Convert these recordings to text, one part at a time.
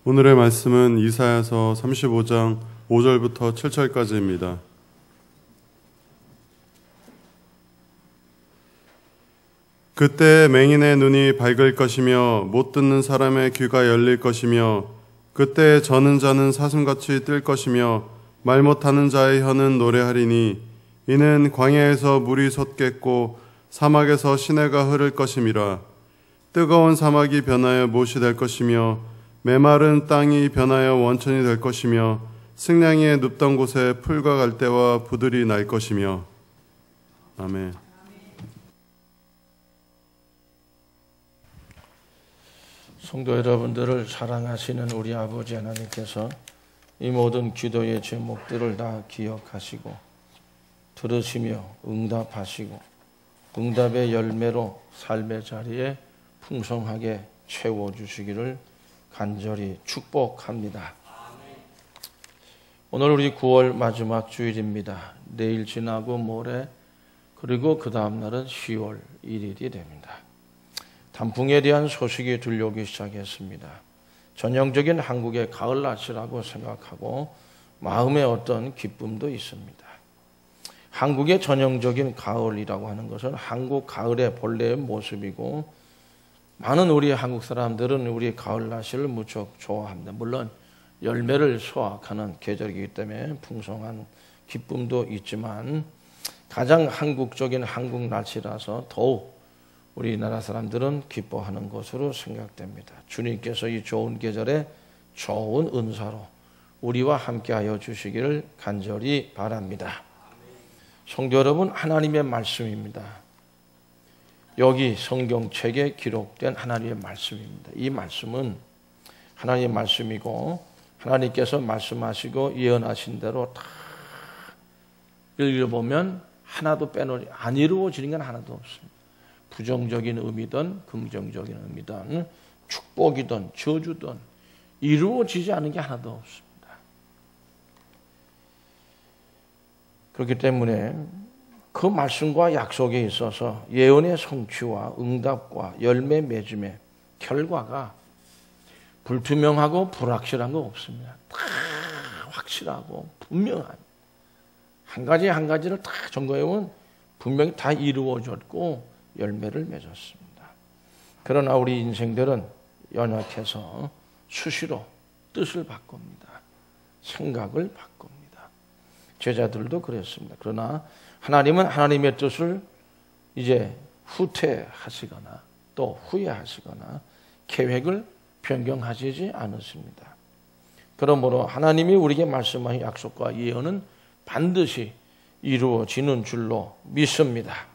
오늘의 말씀은 이사야서 35장 5절부터 7절까지입니다. 그때 맹인의 눈이 밝을 것이며 못 듣는 사람의 귀가 열릴 것이며 그때 저는 자는 사슴같이 뛸 것이며 말 못하는 자의 혀는 노래하리니 이는 광야에서 물이 솟겠고 사막에서 시내가 흐를 것임이라. 뜨거운 사막이 변하여 못이 될 것이며 메마른 땅이 변하여 원천이 될 것이며 승냥이의 눕던 곳에 풀과 갈대와 부들이 날 것이며. 아멘. 성도 여러분들을 사랑하시는 우리 아버지 하나님께서 이 모든 기도의 제목들을 다 기억하시고 들으시며 응답하시고 응답의 열매로 삶의 자리에 풍성하게 채워주시기를 간절히 축복합니다. 오늘 우리 9월 마지막 주일입니다. 내일 지나고 모레 그리고 그 다음 날은 10월 1일이 됩니다. 단풍에 대한 소식이 들려오기 시작했습니다. 전형적인 한국의 가을날씨라고 생각하고 마음에 어떤 기쁨도 있습니다. 한국의 전형적인 가을이라고 하는 것은 한국 가을의 본래의 모습이고 많은 우리 한국 사람들은 우리 가을날씨를 무척 좋아합니다. 물론 열매를 수확하는 계절이기 때문에 풍성한 기쁨도 있지만 가장 한국적인 한국 날씨라서 더욱 우리나라 사람들은 기뻐하는 것으로 생각됩니다. 주님께서 이 좋은 계절에 좋은 은사로 우리와 함께하여 주시기를 간절히 바랍니다. 성도 여러분, 하나님의 말씀입니다. 여기 성경책에 기록된 하나님의 말씀입니다. 이 말씀은 하나님의 말씀이고 하나님께서 말씀하시고 예언하신 대로 다 읽어보면 하나도 빼놓지 안 이루어지는 건 하나도 없습니다. 부정적인 의미든 긍정적인 의미든 축복이든 저주든 이루어지지 않은 게 하나도 없습니다. 그렇기 때문에 그 말씀과 약속에 있어서 예언의 성취와 응답과 열매 맺음의 결과가 불투명하고 불확실한 거 없습니다. 다 확실하고 분명한 한 가지 한 가지를 다 점검해보면 분명히 다 이루어졌고 열매를 맺었습니다. 그러나 우리 인생들은 연약해서 수시로 뜻을 바꿉니다. 생각을 바꿉니다. 제자들도 그랬습니다. 그러나 하나님은 하나님의 뜻을 이제 후퇴하시거나 또 후회하시거나 계획을 변경하시지 않으십니다. 그러므로 하나님이 우리에게 말씀하신 약속과 예언은 반드시 이루어지는 줄로 믿습니다.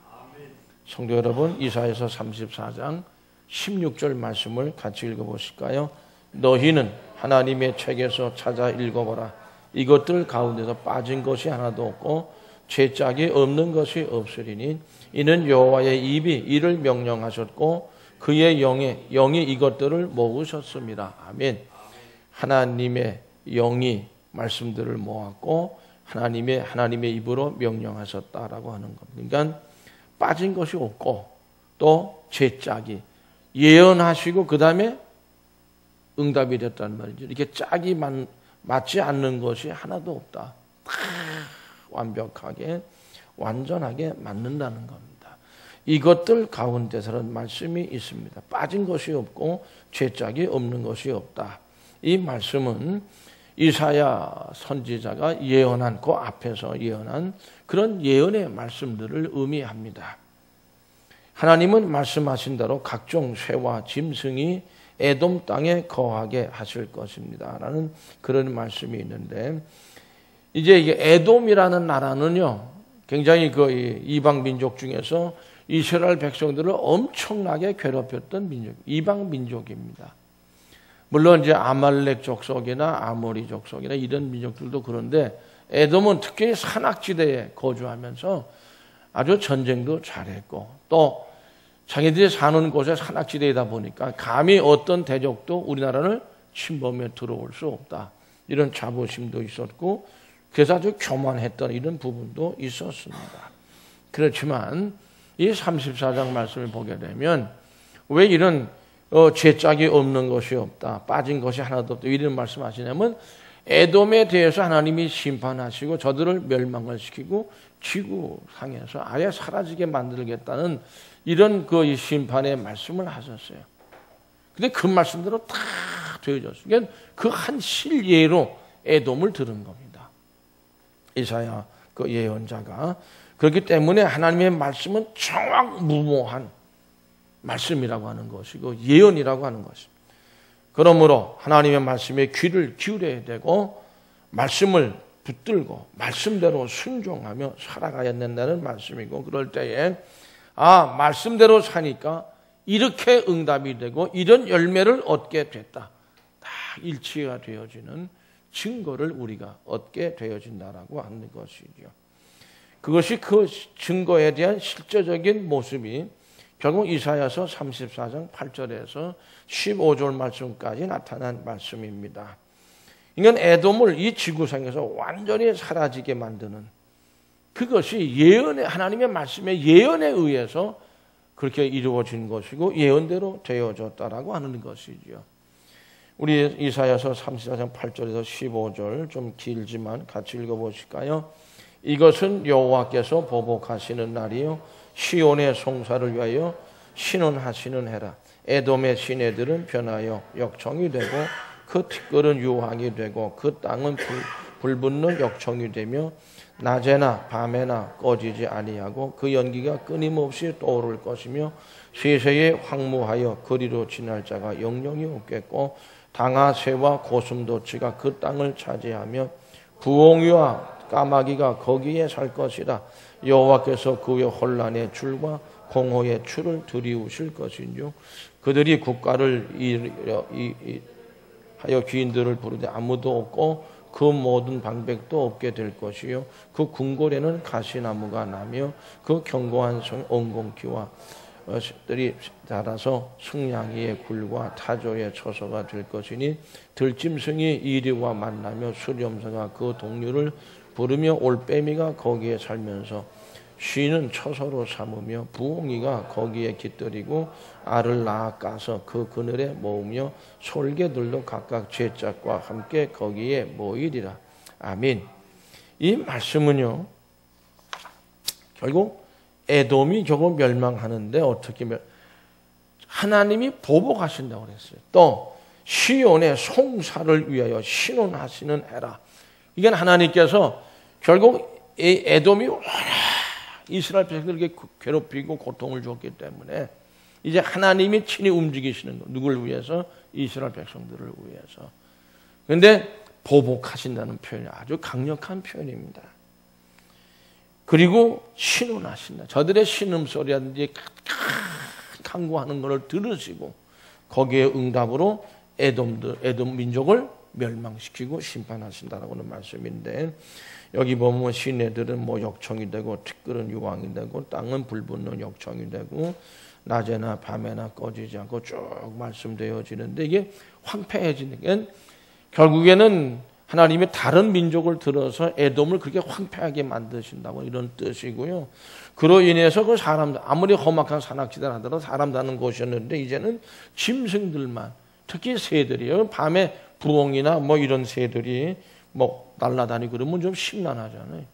성도 여러분, 이사야서 34장 16절 말씀을 같이 읽어보실까요? 너희는 하나님의 책에서 찾아 읽어보라. 이것들 가운데서 빠진 것이 하나도 없고 죄짝이 없는 것이 없으리니 이는 여호와의 입이 이를 명령하셨고 그의 영이 이것들을 모으셨습니다. 아멘. 하나님의 영이 말씀들을 모았고 하나님의 입으로 명령하셨다라고 하는 겁니다. 그러니까 빠진 것이 없고 또 죄짝이 예언하시고 그 다음에 응답이 됐다는 말이죠. 이렇게 짝이 맞지 않는 것이 하나도 없다. 다 완벽하게 완전하게 맞는다는 겁니다. 이것들 가운데서는 말씀이 있습니다. 빠진 것이 없고 죄짝이 없는 것이 없다. 이 말씀은 이사야 선지자가 예언한 그 앞에서 예언한 그런 예언의 말씀들을 의미합니다. 하나님은 말씀하신 대로 각종 새와 짐승이 에돔 땅에 거하게 하실 것입니다. 라는 그런 말씀이 있는데 이제 이게 에돔이라는 나라는요 굉장히 그 이방 민족 중에서 이스라엘 백성들을 엄청나게 괴롭혔던 민족, 이방 민족입니다. 물론 이제 아말렉 족속이나 아모리 족속이나 이런 민족들도 그런데 에돔은 특히 산악지대에 거주하면서 아주 전쟁도 잘했고 또 자기들이 사는 곳에 산악지대이다 보니까 감히 어떤 대적도 우리나라를 침범해 들어올 수 없다. 이런 자부심도 있었고 그래서 아주 교만했던 이런 부분도 있었습니다. 그렇지만 이 34장 말씀을 보게 되면 왜 이런 죄짝이 없는 것이 없다. 빠진 것이 하나도 없다. 왜 이런 말씀하시냐면 에돔에 대해서 하나님이 심판하시고 저들을 멸망을 시키고 지구상에서 아예 사라지게 만들겠다는 이런 그 심판의 말씀을 하셨어요. 근데 그 말씀대로 다 되어졌어요. 그러니까 그 한 실예로 에돔을 들은 겁니다. 이사야 그 예언자가. 그렇기 때문에 하나님의 말씀은 정확무모한 말씀이라고 하는 것이고 예언이라고 하는 것입니다. 그러므로 하나님의 말씀에 귀를 기울여야 되고 말씀을 붙들고 말씀대로 순종하며 살아가야 된다는 말씀이고, 그럴 때에 말씀대로 사니까 이렇게 응답이 되고 이런 열매를 얻게 됐다. 다 일치가 되어지는 증거를 우리가 얻게 되어진다라고 하는 것이죠. 그것이 그 증거에 대한 실제적인 모습이 결국 이사야서 34장 8절에서 15절 말씀까지 나타난 말씀입니다. 이건 에돔을 이 지구상에서 완전히 사라지게 만드는 그것이 예언의 하나님의 말씀의 예언에 의해서 그렇게 이루어진 것이고 예언대로 되어졌다라고 하는 것이죠. 우리 이사야서 34장 8절에서 15절 좀 길지만 같이 읽어보실까요? 이것은 여호와께서 보복하시는 날이요 시온의 송사를 위하여 신원하시는 해라. 에돔의 시내들은 변하여 역청이 되고 그 티끌은 유황이 되고 그 땅은 불붙는 역청이 되며 낮에나 밤에나 꺼지지 아니하고 그 연기가 끊임없이 떠오를 것이며 세세에 황무하여 그리로 지날 자가 영영이 없겠고 당아 새와 고슴도치가 그 땅을 차지하며 부엉이와 까마귀가 거기에 살 것이라. 여호와께서 그의 혼란의 줄과 공허의 줄을 들이우실 것이요 그들이 국가를 하여 귀인들을 부르되 아무도 없고 그 모든 방백도 없게 될 것이요 그 궁궐에는 가시나무가 나며 그 견고한 성 엉겅퀴와 들이 자라서 승냥이의 굴과 타조의 처소가 될 것이니 들짐승이 이리와 만나며 수렴새가 그 동류를 부르며 올빼미가 거기에 살면서 쉬는 처소로 삼으며 부엉이가 거기에 깃들이고 알을 낳아 까서 그 그늘에 모으며 솔개들도 각각 죄짝과 함께 거기에 모이리라. 아멘. 이 말씀은요 결국 에돔이 결국 멸망하는데 어떻게 하나님이 보복하신다고 그랬어요. 또 시온의 송사를 위하여 신원하시는 해라. 이건 하나님께서 결국 에돔이 이스라엘 백성들에게 괴롭히고 고통을 줬기 때문에 이제 하나님이 친히 움직이시는 거. 누구를 위해서? 이스라엘 백성들을 위해서. 그런데 보복하신다는 표현이 아주 강력한 표현입니다. 그리고 신원하신다. 저들의 신음소리라든지 강구하는 것을 들으시고 거기에 응답으로 에돔 민족을 멸망시키고 심판하신다라고는 말씀인데, 여기 보면 시내들은 뭐 역청이 되고 티끌은 유황이 되고 땅은 불붙는 역청이 되고 낮에나 밤에나 꺼지지 않고 쭉 말씀되어지는데, 이게 황폐해지는 게 결국에는 하나님의 다른 민족을 들어서 에돔을 그렇게 황폐하게 만드신다고 이런 뜻이고요. 그로 인해서 그 사람들 아무리 험악한 산악지대를 하더라도 사람 사는 곳이었는데 이제는 짐승들만, 특히 새들이요. 밤에 부엉이나 뭐 이런 새들이 뭐 날아다니고 그러면 좀 심란하잖아요.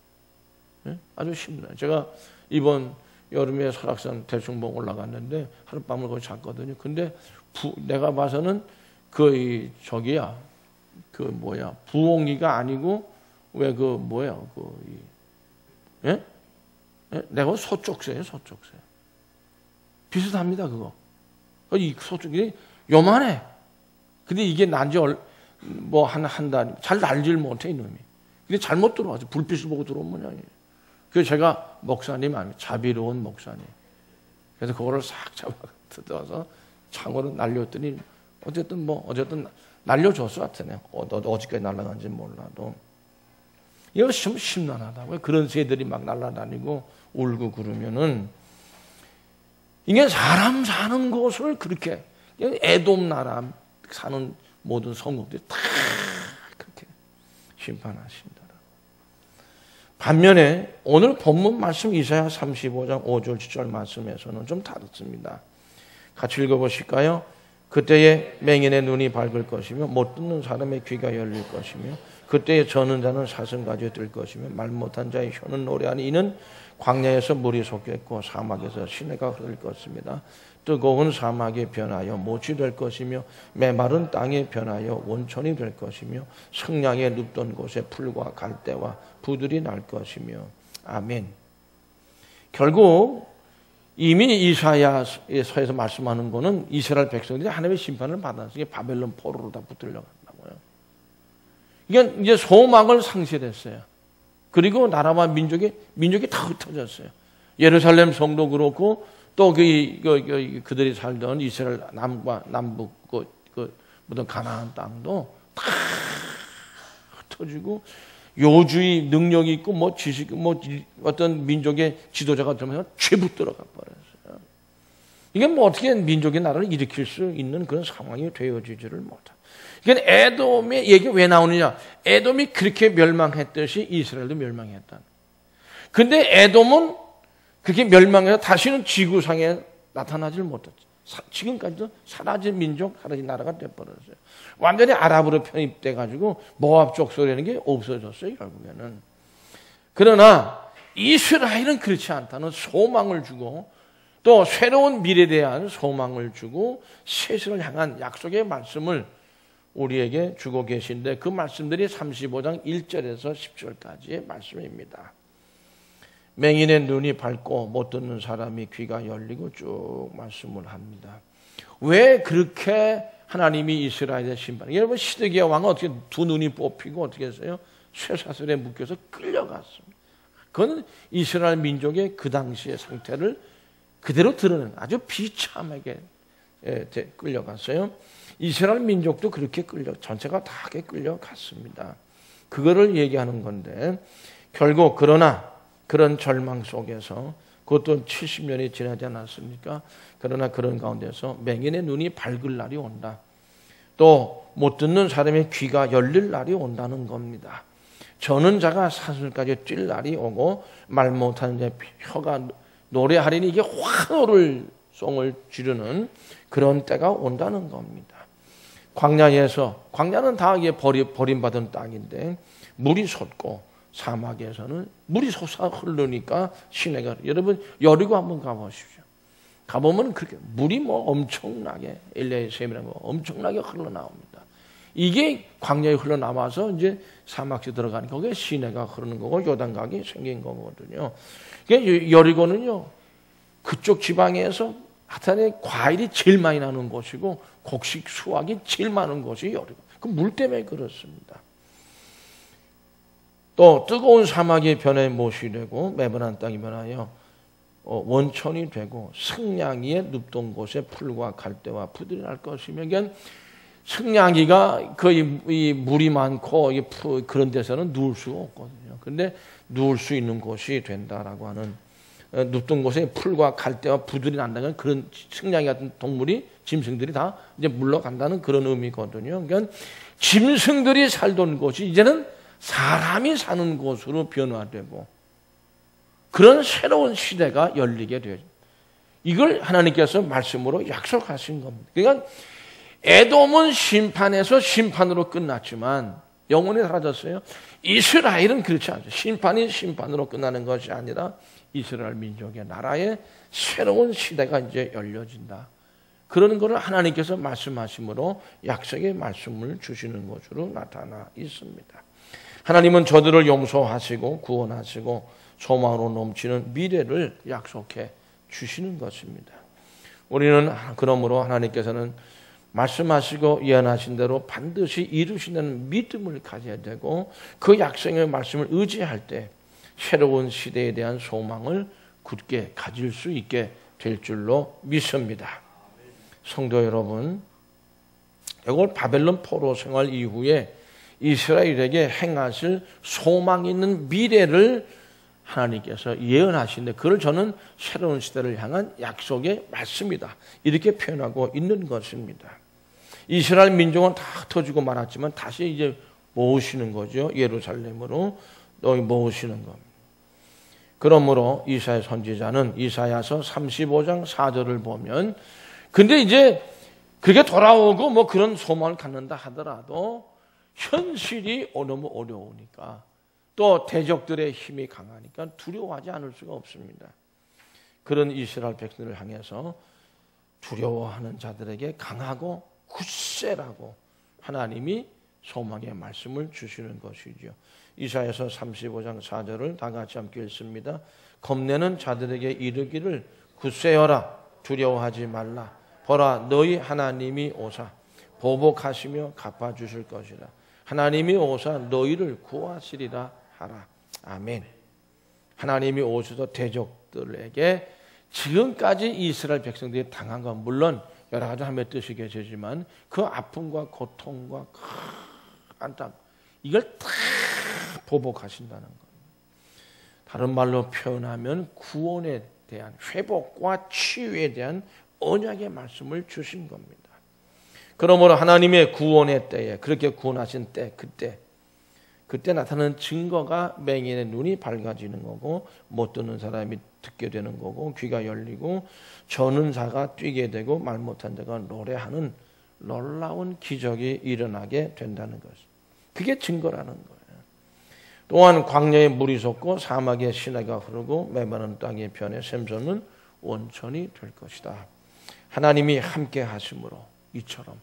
네? 아주 심란해요. 제가 이번 여름에 설악산 대충봉 올라갔는데 하룻밤을 거기 잤거든요. 근데 내가 봐서는 부엉이가 아니고 예? 내가 소쪽새예요, 소쪽새. 비슷합니다, 그거. 이 소쪽이 요만해. 근데 이게 난지 한 달, 잘 날질 못해, 이놈이. 근데 잘못 들어와서 불빛을 보고 들어오면, 그래서 제가 목사님 아니에요. 자비로운 목사님. 그래서 그거를 싹 잡아 뜯어서 창으로 날렸더니, 어쨌든 날려줬어, 하여튼. 어디까지 날아간지 몰라도. 이거 좀 심란하다고요. 그런 새들이 막 날아다니고 울고 그러면은, 이게 사람 사는 곳을 그렇게, 에돔 나라 사는 모든 성국들이 다 그렇게 심판하신다. 반면에 오늘 본문 말씀 이사야 35장 5절 7절 말씀에서는 좀 다릅니다. 같이 읽어보실까요? 그때에 맹인의 눈이 밝을 것이며 못 듣는 사람의 귀가 열릴 것이며 그때에 저는 자는 사슴같이 뜰 것이며 말 못한 자의 혀는 노래하니 이는 광야에서 물이 솟겠고 사막에서 시내가 흐를 것입니다. 뜨거운 사막이 변하여 못이 될 것이며 메마른 땅이 변하여 원천이 될 것이며 성량에 눕던 곳에 풀과 갈대와 부들이 날 것이며. 아멘. 결국 이미 이사야서에서 말씀하는 거는 이스라엘 백성들이 하나님의 심판을 받았으니 바벨론 포로로 다 붙들려 간다고요. 이게 이제 소망을 상실했어요. 그리고 나라와 민족이 다 흩어졌어요. 예루살렘 성도 그렇고 또 그들이 살던 이스라엘 남북 모든 가나안 땅도 다 흩어지고 요주의 능력이 있고 뭐 지식 어떤 민족의 지도자가 들어가면 죄부 들어가 버렸어요. 이게 뭐 어떻게 민족의 나라를 일으킬 수 있는 그런 상황이 되어지지를 못하. 이건 에돔의 얘기 왜 나오느냐? 에돔이 그렇게 멸망했듯이 이스라엘도 멸망했다. 근데 에돔은 그렇게 멸망해서 다시는 지구상에 나타나질 못했죠. 지금까지도 사라진 민족, 사라진 나라가 돼버렸어요. 완전히 아랍으로 편입돼가지고 모압 족속이라는 게 없어졌어요, 결국에는. 그러나 이스라엘은 그렇지 않다는 소망을 주고 또 새로운 미래에 대한 소망을 주고 세상을 향한 약속의 말씀을 우리에게 주고 계신데 그 말씀들이 35장 1절에서 10절까지의 말씀입니다. 맹인의 눈이 밝고 못 듣는 사람이 귀가 열리고 쭉 말씀을 합니다. 왜 그렇게 하나님이 이스라엘의 심판? 여러분 시드기야 왕은 어떻게 두 눈이 뽑히고 어떻게 했어요? 쇠사슬에 묶여서 끌려갔습니다. 그건 이스라엘 민족의 그 당시의 상태를 그대로 드러내는 아주 비참하게 끌려갔어요. 이스라엘 민족도 그렇게 전체가 다 끌려갔습니다. 그거를 얘기하는 건데 결국 그러나 그런 절망 속에서 그것도 70년이 지나지 않았습니까? 그러나 그런 가운데서 맹인의 눈이 밝을 날이 온다. 또 못 듣는 사람의 귀가 열릴 날이 온다는 겁니다. 저는 자가 사슬까지 뛸 날이 오고 말 못하는 자의 혀가 노래하리니 이게 환호를 송을 지르는 그런 때가 온다는 겁니다. 광야는 다 이게 버림받은 땅인데 물이 솟고 사막에서는 물이 솟아 흐르니까 시내가 여러분 여리고 한번 가보십시오. 가보면 그렇게 물이 뭐 엄청나게 엘리야의 샘이라는 거 엄청나게 흘러나옵니다. 이게 광야에 흘러나와서 이제 사막에 들어가니까 그게 시내가 흐르는 거고 요단강이 생긴 거거든요. 여리고는요 그쪽 지방에서 하여튼 과일이 제일 많이 나는 곳이고 곡식 수확이 제일 많은 곳이 여리고 그 물 때문에 그렇습니다. 또 뜨거운 사막이 변해 못이 되고 메마른 땅이 변하여 원천이 되고 승냥이에 눕던 곳에 풀과 갈대와 부들이 날 것이며 승냥이가 거의 이 물이 많고 그런 데서는 누울 수가 없거든요. 그런데 누울 수 있는 곳이 된다라고 하는 눕던 곳에 풀과 갈대와 부들이 난다는 그런 승냥이 같은 동물이 짐승들이 다 이제 물러간다는 그런 의미거든요. 그러니까 짐승들이 살던 곳이 이제는 사람이 사는 곳으로 변화되고 그런 새로운 시대가 열리게 돼요. 이걸 하나님께서 말씀으로 약속하신 겁니다. 그러니까 에돔은 심판에서 심판으로 끝났지만 영원히 사라졌어요. 이스라엘은 그렇지 않죠. 심판이 심판으로 끝나는 것이 아니라 이스라엘 민족의 나라의 새로운 시대가 이제 열려진다. 그런 것을 하나님께서 말씀하심으로 약속의 말씀을 주시는 것으로 나타나 있습니다. 하나님은 저들을 용서하시고 구원하시고 소망으로 넘치는 미래를 약속해 주시는 것입니다. 우리는 그러므로 하나님께서는 말씀하시고 예언하신 대로 반드시 이루시는 믿음을 가져야 되고 그 약속의 말씀을 의지할 때 새로운 시대에 대한 소망을 굳게 가질 수 있게 될 줄로 믿습니다. 성도 여러분, 이걸 바벨론 포로 생활 이후에 이스라엘에게 행하실 소망 있는 미래를 하나님께서 예언하시는데 그걸 저는 새로운 시대를 향한 약속의 말씀이다. 이렇게 표현하고 있는 것입니다. 이스라엘 민족은 다 흩어지고 말았지만 다시 이제 모으시는 거죠. 예루살렘으로 모으시는 겁니다. 그러므로 이사야 선지자는 이사야서 35장 4절을 보면 근데 이제 그렇게 돌아오고 뭐 그런 소망을 갖는다 하더라도 현실이 너무 어려우니까 또 대적들의 힘이 강하니까 두려워하지 않을 수가 없습니다. 그런 이스라엘 백성들을 향해서 두려워하는 자들에게 강하고 굳세라고 하나님이 소망의 말씀을 주시는 것이죠. 이사야서 35장 4절을 다 같이 함께 읽습니다. 겁내는 자들에게 이르기를 굳세어라 두려워하지 말라. 보라 너희 하나님이 오사 보복하시며 갚아주실 것이라. 하나님이 오사 너희를 구하시리라 하라. 아멘. 하나님이 오셔서 대적들에게 지금까지 이스라엘 백성들이 당한 건 물론 여러 가지 하나님의 뜻이 계시지만 그 아픔과 고통과 안타 이걸 다 보복하신다는 것. 다른 말로 표현하면 구원에 대한 회복과 치유에 대한 언약의 말씀을 주신 겁니다. 그러므로 하나님의 구원의 때에 그렇게 구원하신 때 그때 나타나는 증거가 맹인의 눈이 밝아지는 거고 못 듣는 사람이 듣게 되는 거고 귀가 열리고 저는 자가 뛰게 되고 말 못한 자가 노래하는 놀라운 기적이 일어나게 된다는 것. 그게 증거라는 거예요. 또한 광야에 물이 솟고 사막에 시내가 흐르고 메마른 땅의 변에 샘솟는 원천이 될 것이다. 하나님이 함께 하심으로 이처럼.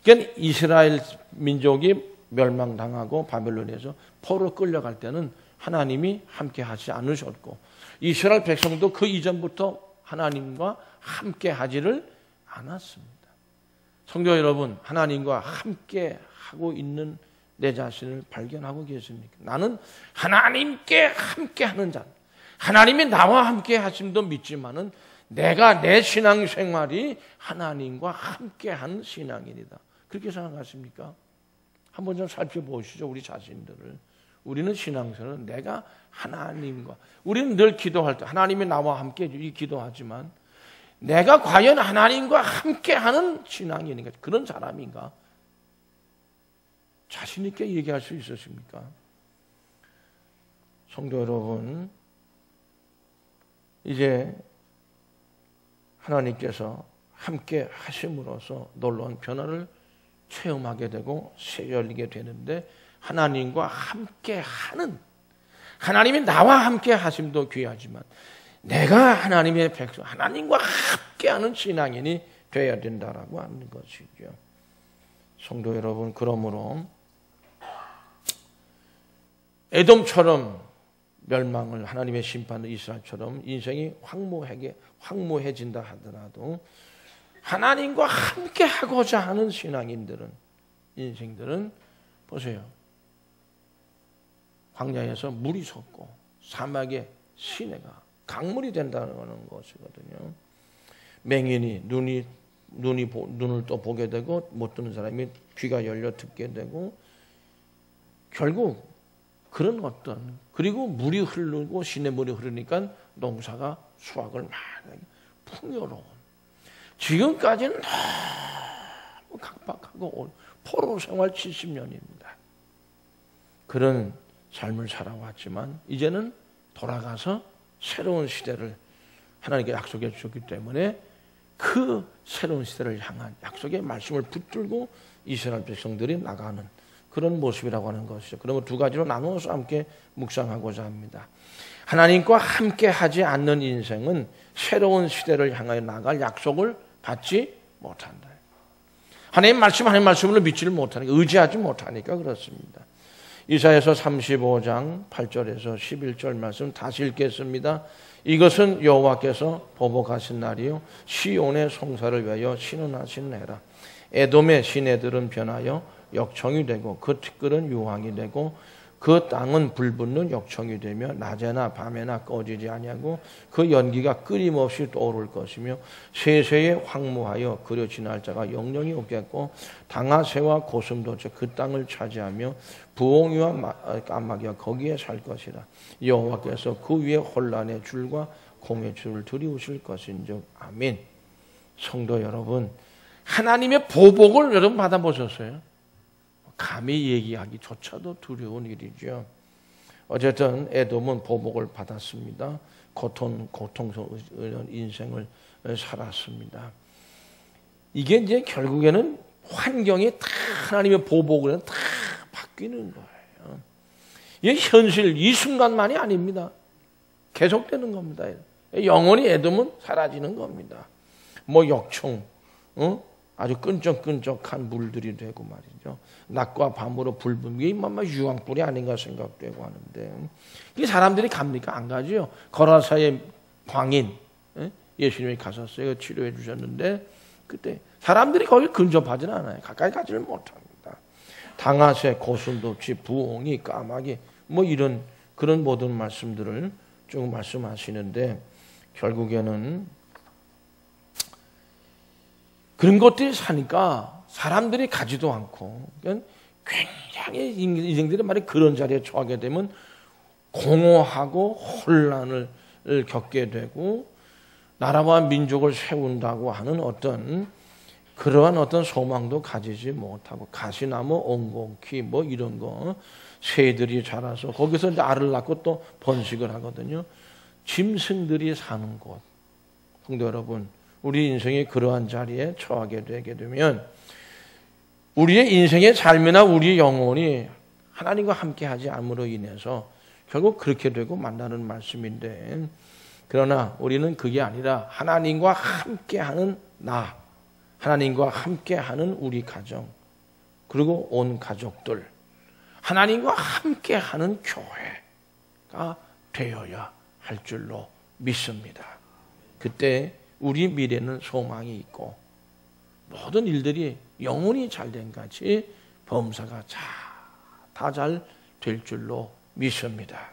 그러니까 이스라엘 민족이 멸망당하고 바벨론에서 포로 끌려갈 때는 하나님이 함께 하지 않으셨고 이스라엘 백성도 그 이전부터 하나님과 함께 하지를 않았습니다. 성도 여러분, 하나님과 함께 하고 있는 내 자신을 발견하고 계십니까? 나는 하나님께 함께 하는 자. 하나님이 나와 함께 하심도 믿지만은 내가 내 신앙생활이 하나님과 함께 한 신앙인이다. 그렇게 생각하십니까? 한번 좀 살펴보시죠. 우리 자신들을. 우리는 신앙생활은 내가 하나님과 우리는 늘 기도할 때 하나님이 나와 함께 기도하지만 내가 과연 하나님과 함께하는 신앙인인가? 그런 사람인가? 자신 있게 얘기할 수 있으십니까? 성도 여러분, 이제 하나님께서 함께 하심으로써 놀라운 변화를 체험하게 되고 새 열리게 되는데 하나님과 함께하는 하나님이 나와 함께 하심도 귀하지만 내가 하나님의 백성 하나님과 함께하는 신앙인이 되어야 된다라고 하는 것이죠. 성도 여러분, 그러므로 에돔처럼 멸망을 하나님의 심판을 이스라엘처럼 인생이 황무해진다 하더라도 하나님과 함께 하고자 하는 신앙인들은 인생들은 보세요. 광야에서 물이 솟고 사막에 시내가 강물이 된다는 것이거든요. 맹인이 눈을 또 보게 되고 못 듣는 사람이 귀가 열려 듣게 되고 결국 그런 어떤 그리고 물이 흐르고 시냇물이 흐르니까 농사가 수확을 많이 풍요로운 지금까지는 너무 각박하고 포로 생활 70년입니다. 그런 삶을 살아왔지만 이제는 돌아가서 새로운 시대를 하나님께 약속해 주셨기 때문에 그 새로운 시대를 향한 약속의 말씀을 붙들고 이스라엘 백성들이 나가는 그런 모습이라고 하는 것이죠. 그러면 두 가지로 나누어서 함께 묵상하고자 합니다. 하나님과 함께 하지 않는 인생은 새로운 시대를 향하여 나갈 약속을 받지 못한다. 하나님 말씀을 믿지를 못하니까 의지하지 못하니까 그렇습니다. 이사야서 35장 8절에서 11절 말씀 다시 읽겠습니다. 이것은 여호와께서 보복하신 날이요 시온의 송사를 위하여 신원하신 해라. 에돔의 시내들은 변하여 역청이 되고 그 티끌은 유황이 되고 그 땅은 불붙는 역청이 되며 낮에나 밤에나 꺼지지 아니하고 그 연기가 끊임없이 떠오를 것이며 세세에 황무하여 그려 지날 자가 영영이 없겠고 당아새와 고슴도치 그 땅을 차지하며 부엉이와 까마귀가 거기에 살 것이라. 여호와께서 그 위에 혼란의 줄과 공의 줄을 들이우실 것인즉 아멘. 성도 여러분, 하나님의 보복을 여러분 받아보셨어요? 감히 얘기하기조차도 두려운 일이죠. 어쨌든 에돔은 보복을 받았습니다. 고통스러운 인생을 살았습니다. 이게 이제 결국에는 환경이 다 하나님의 보복으로 다 바뀌는 거예요. 이게 현실 이 순간만이 아닙니다. 계속되는 겁니다. 영원히 애돔은 사라지는 겁니다. 뭐 역총, 아주 끈적끈적한 물들이 되고 말이죠. 낮과 밤으로 불붙는 게 유황불이 아닌가 생각되고 하는데, 이게 사람들이 갑니까? 안 가죠. 거라사의 광인, 예수님이 가셨어요. 치료해 주셨는데 그때 사람들이 거기 근접하지는 않아요. 가까이 가지를 못합니다. 당하세, 고슴도치, 부엉이, 까마귀 뭐 이런 그런 모든 말씀들을 조금 말씀하시는데, 결국에는 그런 것들이 사니까 사람들이 가지도 않고, 굉장히 인생들이 말이 그런 자리에 처하게 되면 공허하고 혼란을 겪게 되고, 나라와 민족을 세운다고 하는 그러한 어떤 소망도 가지지 못하고, 가시나무, 옹공키 뭐 이런 거 새들이 자라서 거기서 이제 알을 낳고 또 번식을 하거든요. 짐승들이 사는 곳. 성도 여러분, 우리 인생이 그러한 자리에 처하게 되게 되면 우리의 인생의 삶이나 우리의 영혼이 하나님과 함께하지 않음으로 인해서 결국 그렇게 되고 만나는 말씀인데, 그러나 우리는 그게 아니라 하나님과 함께하는 나, 하나님과 함께하는 우리 가정, 그리고 온 가족들, 하나님과 함께하는 교회가 되어야 할 줄로 믿습니다. 그때 우리 미래는 소망이 있고 모든 일들이 영원히 잘된 같이 범사가 다 잘 될 줄로 믿습니다.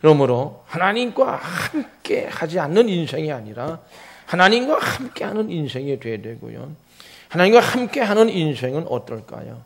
그러므로 하나님과 함께 하지 않는 인생이 아니라 하나님과 함께 하는 인생이 되어야 되고요. 하나님과 함께 하는 인생은 어떨까요?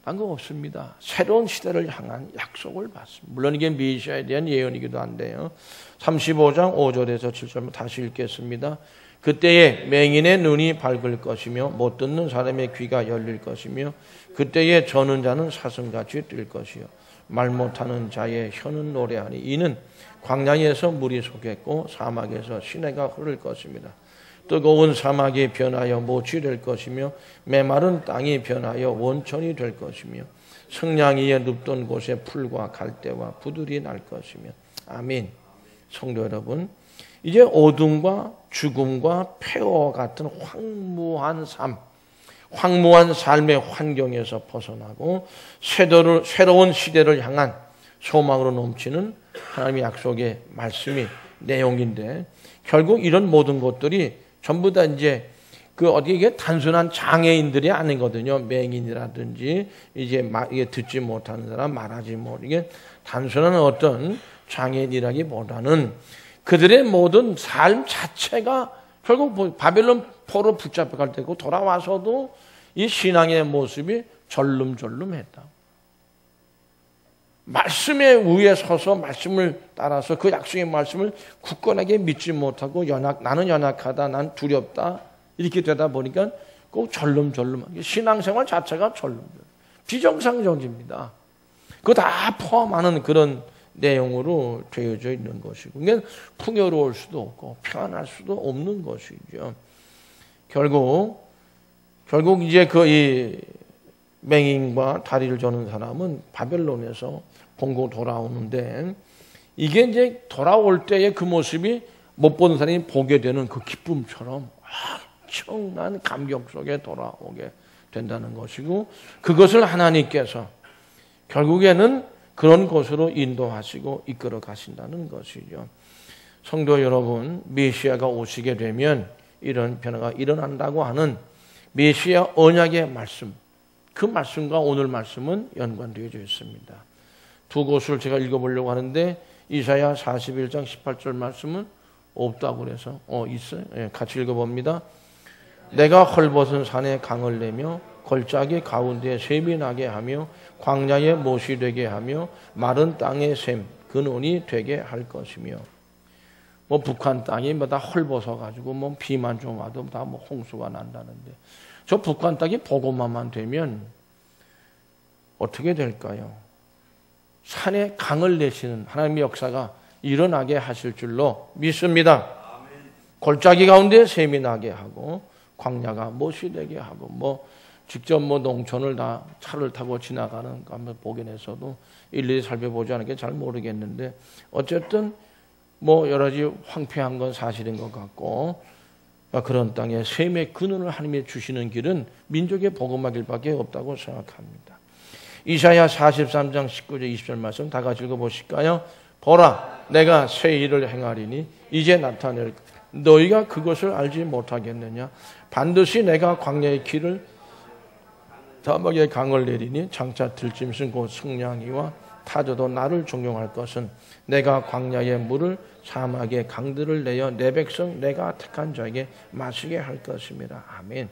딴 거 없습니다. 새로운 시대를 향한 약속을 받습니다. 물론 이게 메시아에 대한 예언이기도 한데요. 35장 5절에서 7절 다시 읽겠습니다. 그때에 맹인의 눈이 밝을 것이며 못 듣는 사람의 귀가 열릴 것이며 그때에 저는 자는 사슴같이 뛸 것이요 말 못하는 자의 혀는 노래하니 이는 광야에서 물이 솟겠고 사막에서 시내가 흐를 것입니다. 뜨거운 사막이 변하여 못이 될 것이며 메마른 땅이 변하여 원천이 될 것이며 성냥 위에 눕던 곳에 풀과 갈대와 부들이 날 것이며. 아멘. 성도 여러분, 이제 어둠과 죽음과 폐허와 같은 황무한 삶의 환경에서 벗어나고 새로운 시대를 향한 소망으로 넘치는 하나님의 약속의 말씀이 내용인데, 결국 이런 모든 것들이 전부 다 이제 이게 단순한 장애인들이 아니거든요. 맹인이라든지 이게 듣지 못하는 사람, 말하지 못, 이게 단순한 어떤 장애인이라기보다는 그들의 모든 삶 자체가 결국 바벨론 포로 붙잡혀갈 때고 돌아와서도 이 신앙의 모습이 절름절름했다. 말씀의 위에 서서 말씀을 따라서 그 약속의 말씀을 굳건하게 믿지 못하고 나는 연약하다, 난 두렵다 이렇게 되다 보니까 꼭 절름절름. 신앙생활 자체가 절름절름. 비정상적입니다. 그거 다 포함하는 그런 내용으로 되어져 있는 것이고, 그러니까 풍요로울 수도 없고 평안할 수도 없는 것이죠. 결국 이제 이 맹인과 다리를 저는 사람은 바벨론에서 본고 돌아오는데, 이게 이제 돌아올 때의 그 모습이 못 보는 사람이 보게 되는 그 기쁨처럼 엄청난 감격 속에 돌아오게 된다는 것이고, 그것을 하나님께서 결국에는 그런 곳으로 인도하시고 이끌어 가신다는 것이죠. 성도 여러분, 메시아가 오시게 되면 이런 변화가 일어난다고 하는 메시아 언약의 말씀, 그 말씀과 오늘 말씀은 연관되어져 있습니다. 두 곳을 제가 읽어보려고 하는데, 이사야 41장 18절 말씀은 없다고 그래서 있어요. 같이 읽어봅니다. 내가 헐벗은 산에 강을 내며 골짜기 가운데 샘이 나게 하며 광야에 못이 되게 하며 마른 땅에 샘, 근원이 되게 할 것이며. 북한 땅이 다 헐벗어 가지고 비만 좀 와도 다 홍수가 난다는데, 저 북한 땅이 보고만만 되면 어떻게 될까요? 산에 강을 내시는 하나님의 역사가 일어나게 하실 줄로 믿습니다. 골짜기 가운데 샘이 나게 하고 광야가 못이 되게 하고 뭐 직접 뭐 농촌을 다 차를 타고 지나가는 거 한번 보견해서도 일일이 살펴보지 않은 게 잘 모르겠는데 어쨌든 뭐 여러 가지 황폐한 건 사실인 것 같고 그런 땅에 셈의 근원을 하나님이 주시는 길은 민족의 복음화 길밖에 없다고 생각합니다. 이사야 43장 19절 20절 말씀 다 같이 읽어보실까요? 보라 내가 새 일을 행하리니 이제 나타낼 너희가 그것을 알지 못하겠느냐. 반드시 내가 광야의 길을 사막의 강을 내리니 장차 들짐승 곧 승냥이와 타조도 나를 존경할 것은 내가 광야의 물을 사막의 강들을 내어 내 백성 내가 택한 자에게 마시게 할 것입니다. 아멘.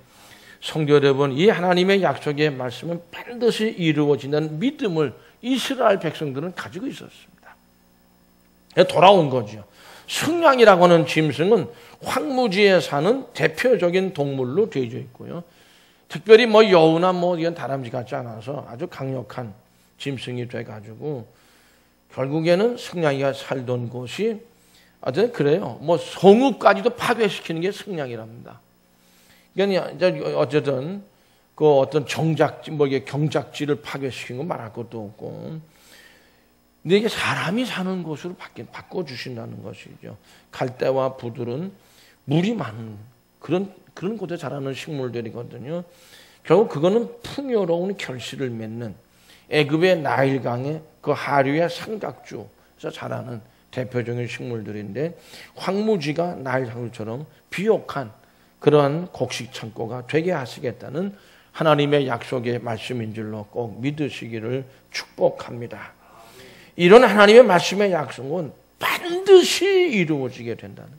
성도 여러분, 이 하나님의 약속의 말씀은 반드시 이루어진다는 믿음을 이스라엘 백성들은 가지고 있었습니다. 돌아온 거죠. 승냥이라고 하는 짐승은 황무지에 사는 대표적인 동물로 되어져 있고요. 특별히 뭐 여우나 뭐 이런 다람쥐 같지 않아서 아주 강력한 짐승이 돼가지고 결국에는 승냥이가 살던 곳이 아주 그래요. 뭐 성읍까지도 파괴시키는 게 승냥이랍니다. 그러니까 어쨌든 그 어떤 정작지 뭐 이게 경작지를 파괴시킨 건 말할 것도 없고, 근데 이게 사람이 사는 곳으로 바꿔 주신다는 것이죠. 갈대와 부들은 물이 많은 그런 곳에 자라는 식물들이거든요. 결국 그거는 풍요로운 결실을 맺는 애굽의 나일강의 그 하류의 삼각주에서 자라는 대표적인 식물들인데 황무지가 나일강처럼 비옥한 그러한 곡식 창고가 되게 하시겠다는 하나님의 약속의 말씀인 줄로 꼭 믿으시기를 축복합니다. 이런 하나님의 말씀의 약속은 반드시 이루어지게 된다는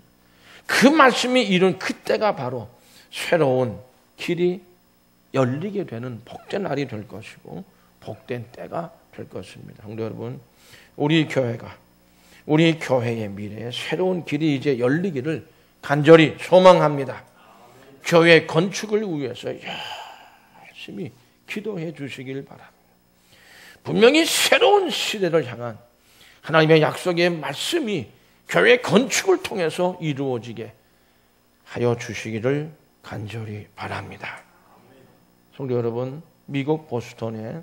그 말씀이 이룬 그때가 바로 새로운 길이 열리게 되는 복된 날이 될 것이고 복된 때가 될 것입니다. 성도 여러분, 우리 교회의 미래에 새로운 길이 이제 열리기를 간절히 소망합니다. 교회 건축을 위해서 열심히 기도해 주시길 바랍니다. 분명히 새로운 시대를 향한 하나님의 약속의 말씀이 교회 건축을 통해서 이루어지게 하여 주시기를 간절히 바랍니다. 성도 여러분, 미국 보스턴에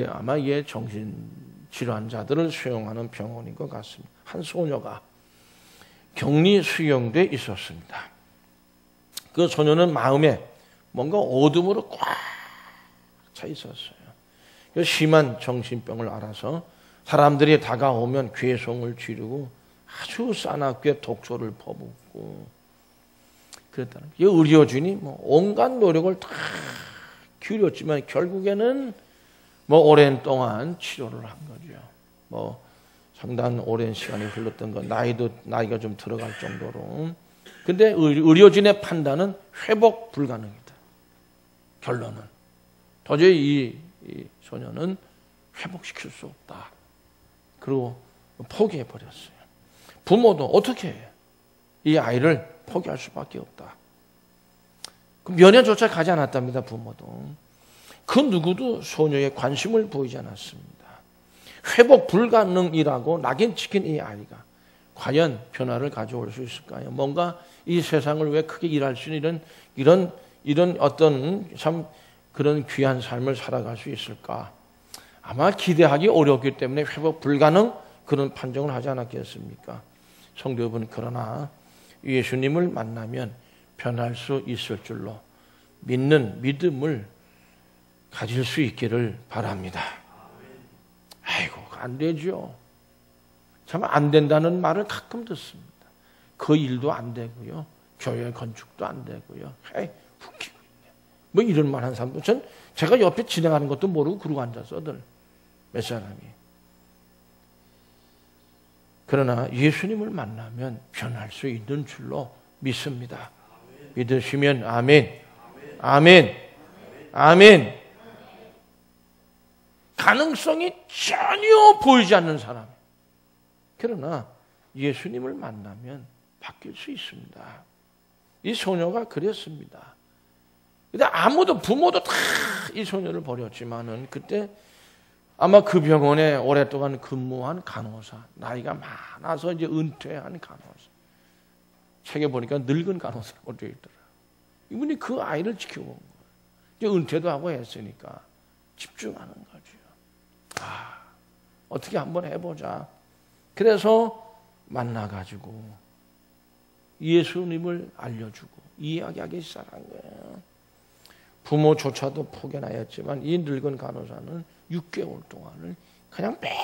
아마 정신질환자들을 수용하는 병원인 것 같습니다. 한 소녀가 격리 수용돼 있었습니다. 그 소녀는 마음에 뭔가 어둠으로 꽉 차 있었어요. 심한 정신병을 알아서 사람들이 다가오면 괴성을 지르고 아주 싸납게 독소를 퍼붓고 그랬다는 거예요. 의료진이 온갖 노력을 다 기울였지만 결국에는 오랜 동안 치료를 한 거죠. 상당히 오랜 시간이 흘렀던 거, 나이가 좀 들어갈 정도로. 근데 의료진의 판단은 회복 불가능이다. 결론은 도저히 이 소녀는 회복시킬 수 없다. 그리고 포기해 버렸어요. 부모도 어떻게 해요? 이 아이를 포기할 수밖에 없다. 그 면회조차 가지 않았답니다. 부모도. 그 누구도 소녀에 관심을 보이지 않았습니다. 회복 불가능이라고 낙인 찍힌 이 아이가 과연 변화를 가져올 수 있을까요? 뭔가 이 세상을 왜 크게 일할 수 있는 이런 어떤 참 그런 귀한 삶을 살아갈 수 있을까? 아마 기대하기 어렵기 때문에 회복 불가능 그런 판정을 하지 않았겠습니까? 성도 여러분, 그러나 예수님을 만나면 변할 수 있을 줄로 믿는 믿음을 가질 수 있기를 바랍니다. 아이고, 안 되죠. 참 안 된다는 말을 가끔 듣습니다. 그 일도 안 되고요. 교회 건축도 안 되고요. 웃기고 있네. 이런 말 하는 사람도 제가 옆에 진행하는 것도 모르고 그러고 앉아서들 몇 사람이. 그러나 예수님을 만나면 변할 수 있는 줄로 믿습니다. 믿으시면 아멘. 아멘. 아멘. 가능성이 전혀 보이지 않는 사람. 그러나 예수님을 만나면 바뀔 수 있습니다. 이 소녀가 그랬습니다. 근데 부모도 다 이 소녀를 버렸지만은 그때 아마 그 병원에 오랫동안 근무한 간호사, 나이가 많아서 이제 은퇴한 간호사. 책에 보니까 늙은 간호사라고 되어 있더라. 이분이 그 아이를 지켜본 거예요. 이제 은퇴도 하고 했으니까 집중하는 거죠. 어떻게 한번 해보자. 그래서 만나가지고 예수님을 알려주고 이야기하기 시작한 거예요. 부모조차도 포견하였지만 이 늙은 간호사는 6개월 동안을 그냥 매일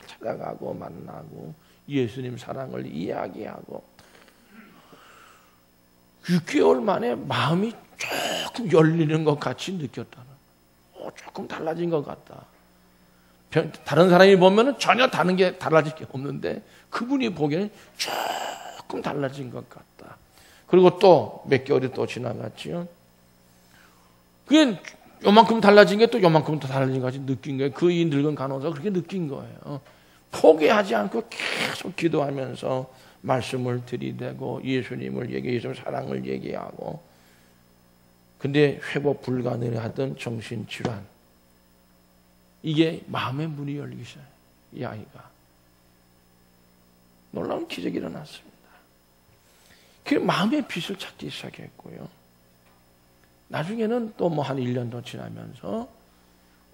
찾아가고 만나고 예수님 사랑을 이야기하고 6개월 만에 마음이 조금 열리는 것 같이 느꼈다는 조금 달라진 것 같다. 다른 사람이 보면 전혀 다른 게 달라질 게 없는데 그분이 보기에는 조금 달라진 것 같다. 그리고 또 몇 개월이 또 지나갔지요. 그게 요만큼 달라진 게 또 요만큼 더 달라진 것 같이 느낀 거예요. 그 이 늙은 간호사가 그렇게 느낀 거예요. 포기하지 않고 계속 기도하면서 말씀을 들이대고 예수님을 얘기해, 예수님 사랑을 얘기하고. 근데 회복 불가능하던 정신질환, 이게 마음의 문이 열리기 시작해요. 이 아이가. 놀라운 기적이 일어났습니다. 그 마음의 빛을 찾기 시작했고요. 나중에는 또 뭐 한 1년 더 지나면서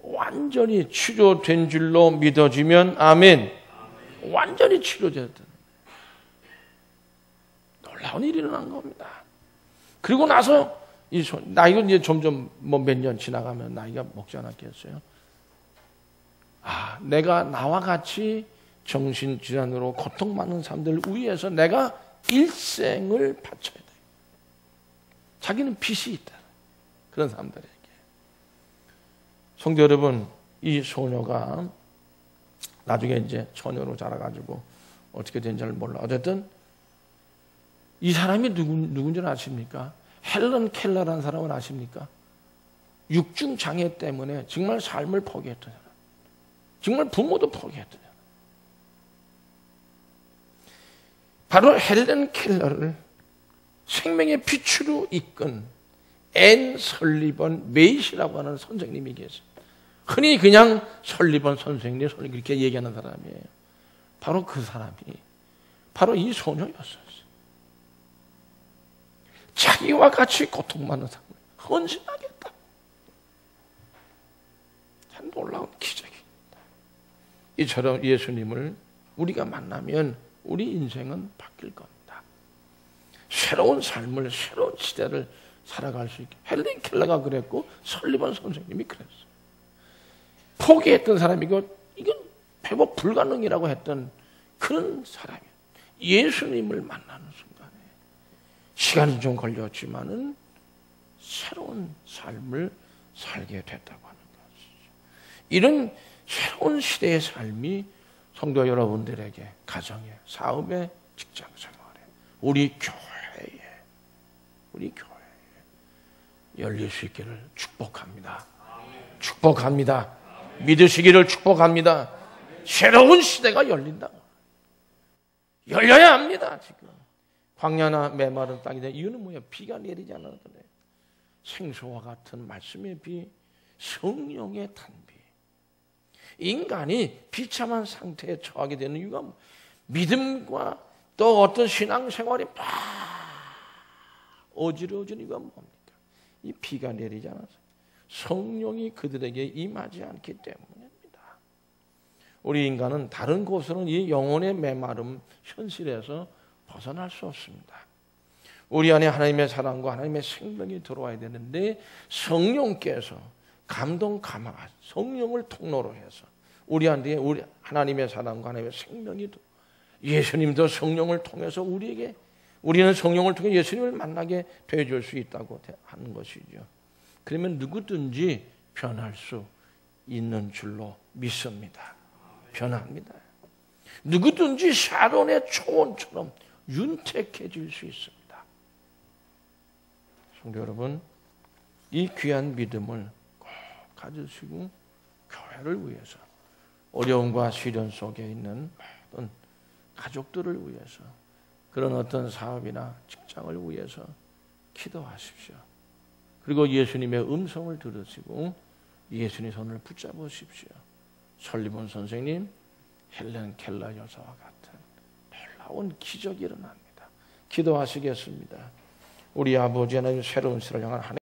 완전히 치료된 줄로 믿어지면 아멘. 완전히 치료됐던 놀라운 일이 일어난 겁니다. 그리고 나서 나이가 이제 점점 뭐 몇 년 지나가면 나이가 먹지 않았겠어요. 내가 나와 같이 정신질환으로 고통받는 사람들 위해서 내가 일생을 바쳐야 돼. 자기는 빚이 있다. 그런 사람들에게. 성도 여러분, 이 소녀가 나중에 이제 처녀로 자라가지고 어떻게 된지를 몰라. 어쨌든 이 사람이 누군지는 아십니까? 헬런 켈러라는 사람은 아십니까? 육중 장애 때문에 정말 삶을 포기했던 사람. 정말 부모도 포기했던 사람. 바로 헬런 켈러를 생명의 빛으로 이끈 앤 설리번 메이시라고 하는 선생님이 계세요. 흔히 그냥 설리번 선생님 그렇게 얘기하는 사람이에요. 바로 그 사람이 바로 이 소녀였어요. 자기와 같이 고통받는 사람을 헌신하겠다. 참 놀라운 기적입니다. 이처럼 예수님을 우리가 만나면 우리 인생은 바뀔 겁니다. 새로운 삶을, 새로운 시대를 살아갈 수 있게. 헬렌 켈러가 그랬고 설리번 선생님이 그랬어요. 포기했던 사람이고 이건 회복 불가능이라고 했던 그런 사람이에요. 예수님을 만나는 순간에 시간이 좀 걸렸지만은 새로운 삶을 살게 됐다고 하는 것이죠. 이런 새로운 시대의 삶이 성도 여러분들에게 가정에, 사업에, 직장 생활에, 우리 교회에 열릴 수 있기를 축복합니다. 축복합니다. 믿으시기를 축복합니다. 새로운 시대가 열린다. 열려야 합니다. 지금 광야나 메마른 땅인데 이유는 뭐예요? 비가 내리지 않아서 그래요. 생수와 같은 말씀의 비, 성령의 단비. 인간이 비참한 상태에 처하게 되는 이유가 믿음과 또 어떤 신앙생활이 막 어지러워지는 이유가 뭡니까? 이 비가 내리지 않아서 성령이 그들에게 임하지 않기 때문입니다. 우리 인간은 다른 곳으로는 이 영혼의 메마름 현실에서 벗어날 수 없습니다. 우리 안에 하나님의 사랑과 하나님의 생명이 들어와야 되는데 성령께서 성령을 통로로 해서 우리 안에 우리 하나님의 사랑과 하나님의 생명이 예수님도 성령을 통해서 우리는 성령을 통해 예수님을 만나게 되어줄 수 있다고 하는 것이죠. 그러면 누구든지 변할 수 있는 줄로 믿습니다. 변합니다. 누구든지 샤론의 초원처럼 윤택해질 수 있습니다. 성도 여러분, 이 귀한 믿음을 꼭 가지시고 교회를 위해서 어려움과 시련 속에 있는 모든 가족들을 위해서 그런 어떤 사업이나 직장을 위해서 기도하십시오. 그리고 예수님의 음성을 들으시고 예수님 손을 붙잡으십시오. 설리번 선생님, 헬렌 켈러 여사와 같은 놀라운 기적이 일어납니다. 기도하시겠습니다. 우리 아버지 하나님 새로운 시를 향한